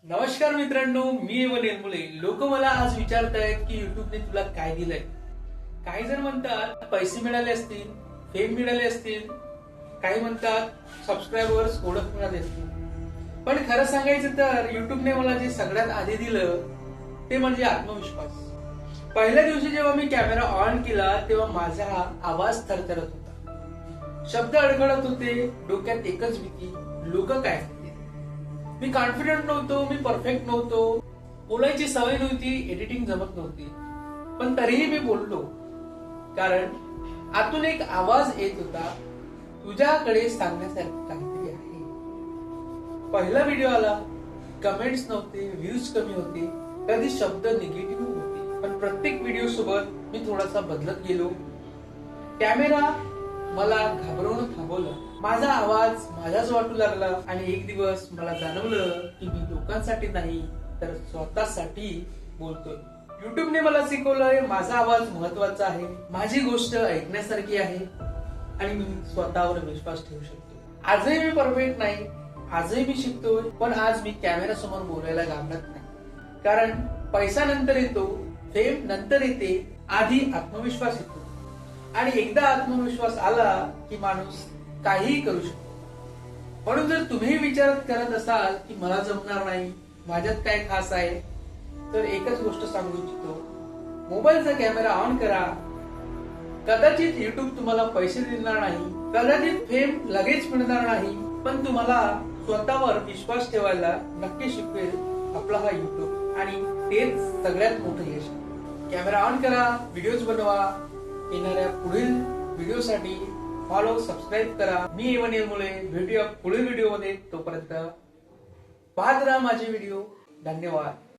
नमस्कार मित्रांनो, मी निर्मुले. लोक मला आज विचारतायत की युट्यूबने तुला काय दिलंय. काही जण म्हणतात पैसे मिळाले असतील, फेम मिळाले असतील, काही म्हणतात सबस्क्रायबर्स, ओळख मिळाली असतील. पण खरं सांगायचं तर युट्यूबने मला जे सगळ्यात आधी दिलं ते म्हणजे आत्मविश्वास. पहिल्या दिवशी जेव्हा मी कॅमेरा ऑन केला तेव्हा माझा आवाज थरथरत होता, शब्द अडखळत होते, डोक्यात एकच भीती, लोक काय म्हणतील. मी कॉन्फिडंट नव्हतो, मी परफेक्ट नव्हतो, बोलायची सवय नव्हती, एडिटिंग जमत नव्हती. पण तरीही मी बोललो, कारण आतून एक आवाज येत होता, तुझ्याकडे सांगण्यासारखं काहीतरी आहे. पहिला व्हिडिओ आला, कमेंट्स नव्हते, व्ह्यूज कमी होते, कधी शब्द निगेटिव्ह होते. पण प्रत्येक व्हिडिओ सोबत मी थोडासा बदलत गेलो. कॅमेरा मला घाबरवणं थांबवलं, माझा आवाज माझाच वाटू लागला. आणि एक दिवस मला जाणवलं की मी लोकांसाठी नाही तर स्वतःसाठी बोलतोय. युट्यूबने मला शिकवलंय माझा आवाज महत्वाचा आहे, माझी गोष्ट ऐकण्यासारखी आहे आणि मी स्वतःवर विश्वास ठेवू शकतो. आजही मी परफेक्ट नाही, आजही मी शिकतोय, पण आज मी कॅमेरा समोर बोलायला घाबरत नाही. कारण पैसा नंतर येतो, फेम नंतर येते, आधी आत्मविश्वास येतो. आणि एकदा आत्मविश्वास आला की माणूस काहीही करू शकतो. म्हणून जर तुम्ही विचार करत असाल की मला जमणार नाही, माझ्यात काय खास आहे, तर एकच गोष्ट सांगू इच्छितो, मोबाईलचा कॅमेरा ऑन करा. कदाचित युट्यूब तुम्हाला पैसे देणार नाही, कदाचित फेम लगेच मिळणार नाही, पण तुम्हाला स्वतःवर विश्वास ठेवायला नक्की शिकवेल आपला हा युट्यूब. आणि तेच सगळ्यात मोठं यश. कॅमेरा ऑन करा, व्हिडिओज बनवा. येणाऱ्या पुढील व्हिडिओसाठी फॉलो, सबस्क्राईब करा. मी निर्मुले. भेटूया पुढील व्हिडिओ मध्ये. तोपर्यंत पाहत राहा माझे व्हिडिओ. धन्यवाद.